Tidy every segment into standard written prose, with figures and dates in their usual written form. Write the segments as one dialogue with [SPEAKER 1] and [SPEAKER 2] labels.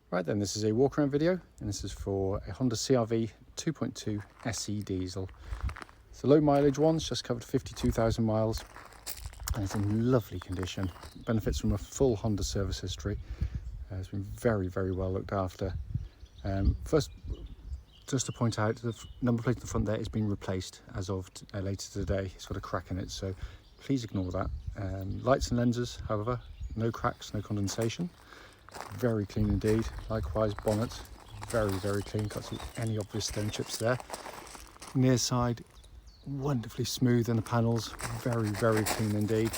[SPEAKER 1] Right then, this is a walk around video, and this is for a Honda CR-V 2.2 SE diesel. It's a low mileage one, it's just covered 52,000 miles, and it's in lovely condition. It benefits from a full Honda service history. It's been very, very well looked after. First, just to point out, the number plate at the front there is being replaced as of later today. It's got a crack in it, so please ignore that. Lights and lenses, however, no cracks, no condensation. Very clean indeed. Likewise, bonnet, very, very clean. Can't see any obvious stone chips there. Near side, wonderfully smooth in the panels. Very, very clean indeed.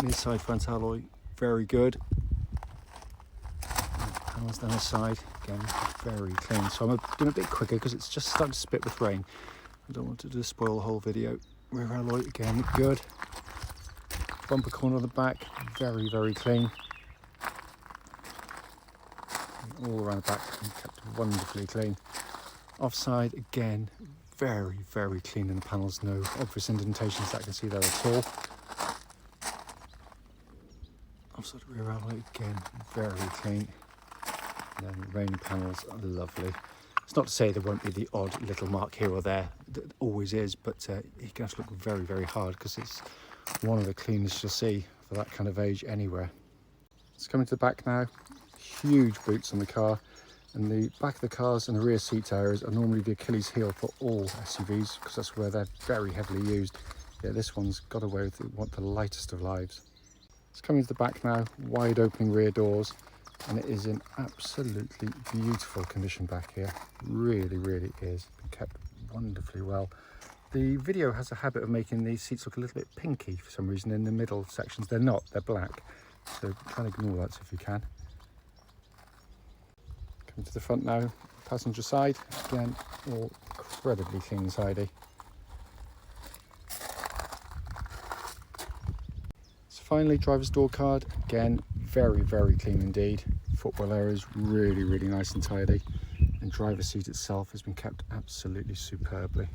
[SPEAKER 1] Near side front alloy, very good. Panels down the side, again, very clean. So I'm doing a bit quicker because it's just starting to spit with rain. I don't want to just spoil the whole video. Rear alloy, again, good. Bumper corner of the back, very, very clean. All around the back, kept wonderfully clean. Offside, again, very, very clean in the panels. No obvious indentations that I can see there at all. Offside rear alloy, again, very clean. And then rain panels are lovely. It's not to say there won't be the odd little mark here or there. It always is, but you can have to look very, very hard because it's one of the cleanest you'll see for that kind of age anywhere. It's coming to the back now. Huge boots on the car, and the back of the cars and the rear seat areas are normally the Achilles heel for all SUVs because that's where they're very heavily used. Yeah, this one's got away with the lightest of lives. It's coming to the back now, wide opening rear doors, and it is in absolutely beautiful condition back here. Really, really is. Been kept wonderfully well. The video has a habit of making these seats look a little bit pinky for some reason in the middle sections. They're not, they're black, so try and ignore that if you can. Coming to the front now, passenger side, again, all incredibly clean and tidy. So finally, driver's door card, again, very, very clean indeed. Footwell area is really, really nice and tidy. And driver's seat itself has been kept absolutely superbly.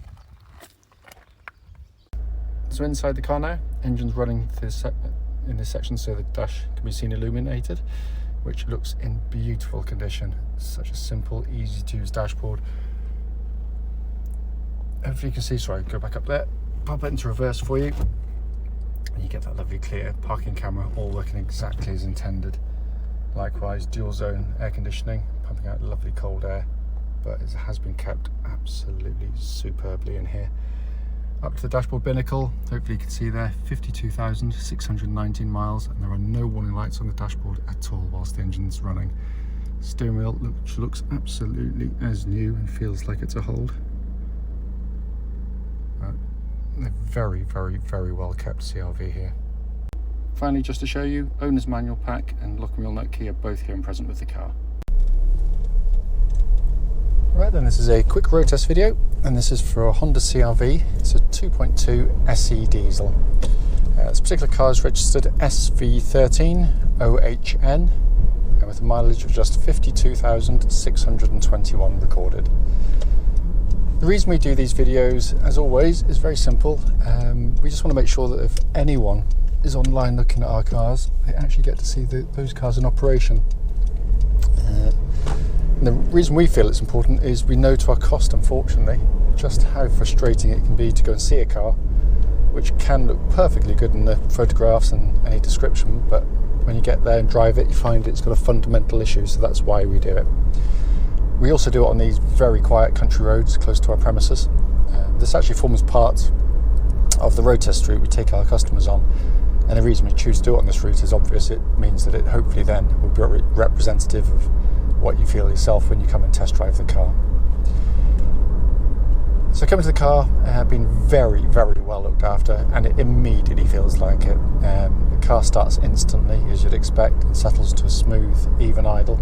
[SPEAKER 1] So inside the car now, engine's running in this section so the dash can be seen illuminated, which looks in beautiful condition. Such a simple, easy to use dashboard. Hopefully you can see, sorry, go back up there, pop it into reverse for you, and you get that lovely clear parking camera all working exactly as intended. Likewise, dual zone air conditioning, pumping out lovely cold air, but it has been kept absolutely superbly in here. Up to the dashboard binnacle, hopefully you can see there, 52,619 miles, and there are no warning lights on the dashboard at all whilst the engine's running. Steering wheel looks absolutely as new and feels like it's a hold. A very, very, very well kept CR-V here. Finally, just to show you, owner's manual pack and lock and wheel nut key are both here and present with the car. Right then, this is a quick road test video, and this is for a Honda CR-V. It's a 2.2 SE diesel. This particular car is registered SV13OHN, with a mileage of just 52,621 recorded. The reason we do these videos, as always, is very simple. We just want to make sure that if anyone is online looking at our cars, they actually get to see those cars in operation. And the reason we feel it's important is we know to our cost, unfortunately, just how frustrating it can be to go and see a car, which can look perfectly good in the photographs and any description, but when you get there and drive it, you find it's got a fundamental issue, so that's why we do it. We also do it on these very quiet country roads close to our premises. This actually forms part of the road test route we take our customers on, and the reason we choose to do it on this route is obvious. It means that it hopefully then will be representative of what you feel yourself when you come and test drive the car. So coming to the car, been very, very well looked after, and it immediately feels like it. The car starts instantly, as you'd expect, and settles to a smooth, even idle.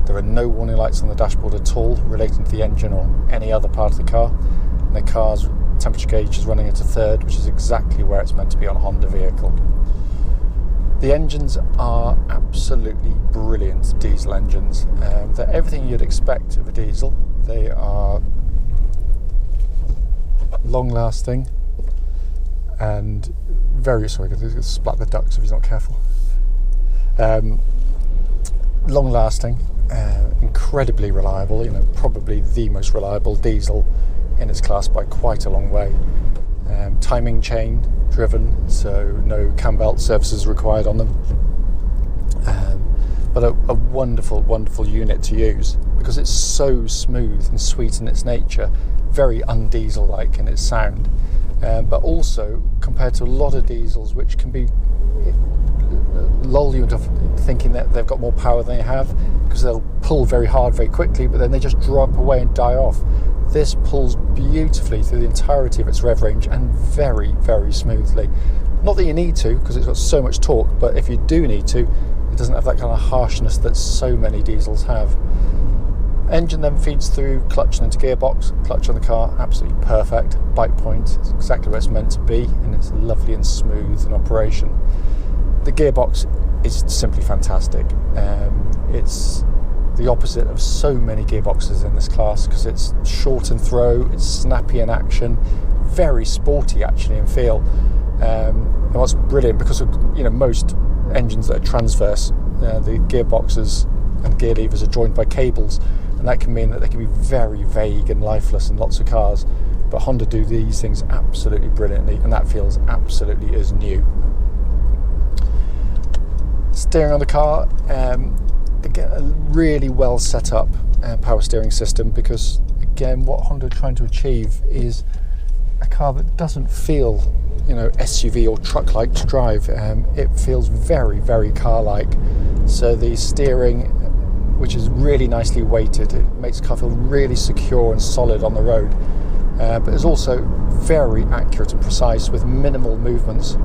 [SPEAKER 1] There are no warning lights on the dashboard at all relating to the engine or any other part of the car, and the car's temperature gauge is running at a third, which is exactly where it's meant to be on a Honda vehicle. The engines are absolutely brilliant diesel engines. They're everything you'd expect of a diesel. They are long-lasting and very, sorry, I'm going to splat the ducts if he's not careful. long lasting, incredibly reliable, probably the most reliable diesel in its class by quite a long way. Timing chain driven, so no cam belt services required on them. But a wonderful, wonderful unit to use because it's so smooth and sweet in its nature, very un-diesel-like in its sound, but also compared to a lot of diesels which can be lull you into thinking that they've got more power than they have because they'll pull very hard very quickly, but then they just drop away and die off. This pulls beautifully through the entirety of its rev range and very, very smoothly. Not that you need to, because it's got so much torque, but if you do need to, it doesn't have that kind of harshness that so many diesels have. Engine then feeds through clutch and into gearbox. Clutch on the car, absolutely perfect. Bite point, it's exactly where it's meant to be, and it's lovely and smooth in operation. The gearbox is simply fantastic. It's the opposite of so many gearboxes in this class because it's short in throw, it's snappy in action, very sporty actually in feel. And what's brilliant, because of most engines that are transverse, the gearboxes and gear levers are joined by cables, and that can mean that they can be very vague and lifeless in lots of cars. But Honda do these things absolutely brilliantly, and that feels absolutely as new. Steering on the car, again, a really well set up power steering system, because again what Honda are trying to achieve is a car that doesn't feel SUV or truck-like to drive. It feels very, very car-like. So the steering, which is really nicely weighted, it makes the car feel really secure and solid on the road, but is also very accurate and precise with minimal movements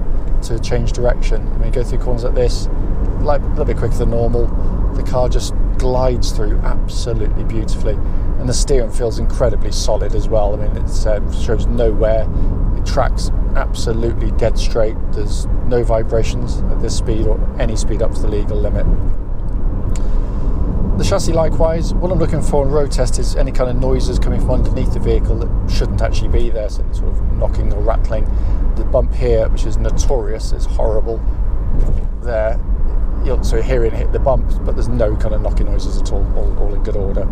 [SPEAKER 1] to change direction. When you go through corners like this, a little bit quicker than normal, the car just glides through absolutely beautifully, and the steering feels incredibly solid as well. It shows no wear, it tracks absolutely dead straight, there's no vibrations at this speed or any speed up to the legal limit. The chassis likewise, what I'm looking for in road test is any kind of noises coming from underneath the vehicle that shouldn't actually be there, so sort of knocking or rattling. The bump here, which is notorious, is horrible there. You'll also hear it hit the bumps, but there's no kind of knocking noises at all in good order.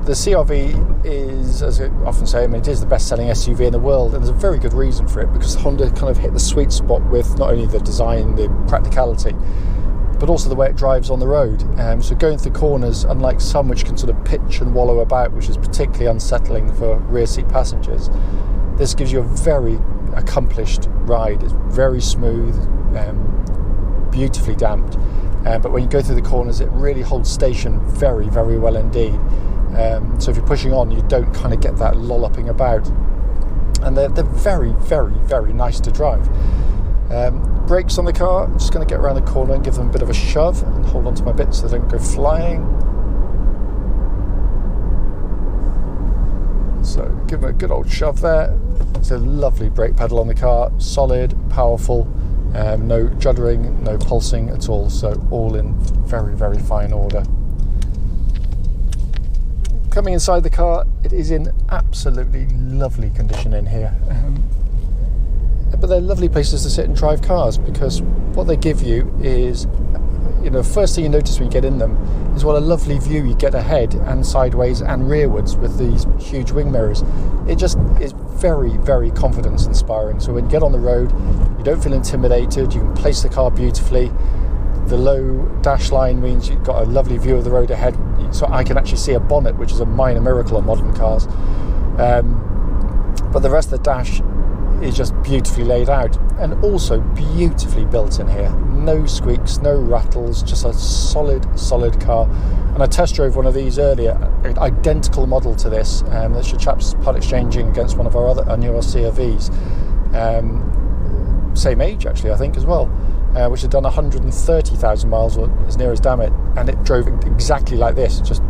[SPEAKER 1] The CR-V is, as I often say, it is the best-selling SUV in the world, and there's a very good reason for it, because Honda kind of hit the sweet spot with not only the design, the practicality, but also the way it drives on the road. So going through corners, unlike some which can sort of pitch and wallow about, which is particularly unsettling for rear seat passengers, this gives you a very accomplished ride. It's very smooth, beautifully damped, but when you go through the corners it really holds station very, very well indeed. So if you're pushing on, you don't kind of get that lolloping about, and they're very, very, very nice to drive. Brakes on the car, I'm just going to get around the corner and give them a bit of a shove and hold on to my bits so they don't go flying. So give them a good old shove there. It's a lovely brake pedal on the car, solid, powerful, no juddering, no pulsing at all, so all in very, very fine order. Coming inside the car, it is in absolutely lovely condition in here. But they're lovely places to sit and drive cars, because what they give you is, first thing you notice when you get in them is what a lovely view you get ahead and sideways and rearwards with these huge wing mirrors. It just is very, very confidence inspiring. So when you get on the road, you don't feel intimidated, you can place the car beautifully. The low dash line means you've got a lovely view of the road ahead, so I can actually see a bonnet, which is a minor miracle on modern cars. But the rest of the dash is just beautifully laid out, and also beautifully built in here. No squeaks, no rattles, just a solid car. And I test drove one of these earlier, an identical model to this, that your chap's part exchanging against one of our newer CR-Vs. Same age actually, I think, as well, which had done 130,000 miles, or as near as damn it, and it drove exactly like this. Just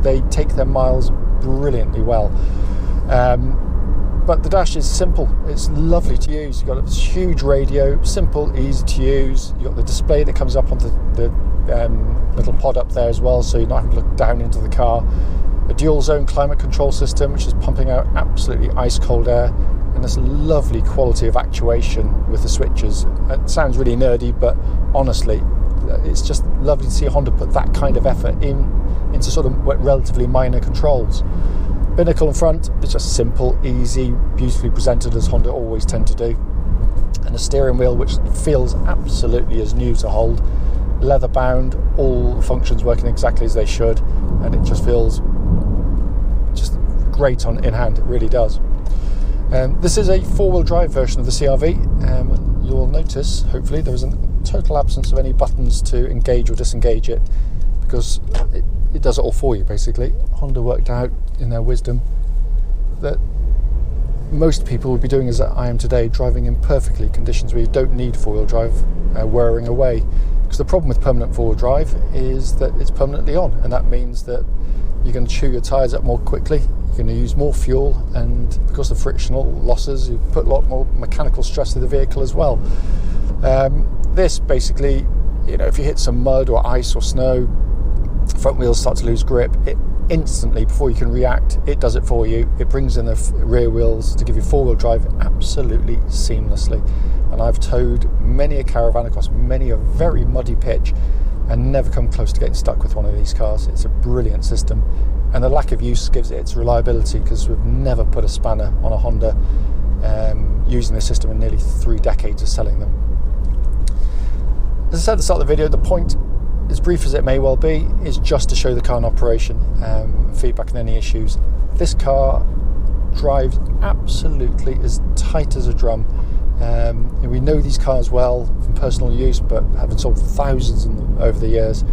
[SPEAKER 1] they take their miles brilliantly well. But the dash is simple, it's lovely to use. You've got a huge radio, simple, easy to use. You've got the display that comes up onto the little pod up there as well, so you're not having to look down into the car. A dual zone climate control system, which is pumping out absolutely ice cold air, and this lovely quality of actuation with the switches. It sounds really nerdy, but honestly, it's just lovely to see Honda put that kind of effort into sort of relatively minor controls. Binnacle in front is just simple, easy, beautifully presented as Honda always tend to do. And a steering wheel which feels absolutely as new to hold. Leather bound, all functions working exactly as they should, and it just feels just great in hand, it really does. This is a four-wheel drive version of the CR-V. You'll notice, hopefully, there is a total absence of any buttons to engage or disengage it, because it does it all for you, basically. Honda worked out in their wisdom that most people would be doing as I am today, driving in perfectly conditions where you don't need four-wheel drive whirring away. Because the problem with permanent four-wheel drive is that it's permanently on, and that means that you're going to chew your tyres up more quickly, you're going to use more fuel, and because of frictional losses, you put a lot more mechanical stress to the vehicle as well. This basically, if you hit some mud or ice or snow, front wheels start to lose grip, it instantly, before you can react, it does it for you. It brings in the rear wheels to give you four-wheel drive absolutely seamlessly. And I've towed many a caravan across many a very muddy pitch and never come close to getting stuck with one of these cars. It's a brilliant system, and the lack of use gives it its reliability, because we've never put a spanner on a Honda using this system in nearly 3 decades of selling them. As I said at the start of the video, the point, as brief as it may well be, is just to show the car in operation, feedback on any issues. This car drives absolutely as tight as a drum. We know these cars well from personal use, but having sold thousands of them over the years,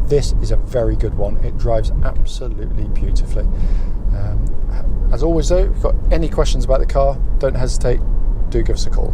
[SPEAKER 1] this is a very good one. It drives absolutely beautifully. As always though, if you've got any questions about the car, don't hesitate, do give us a call.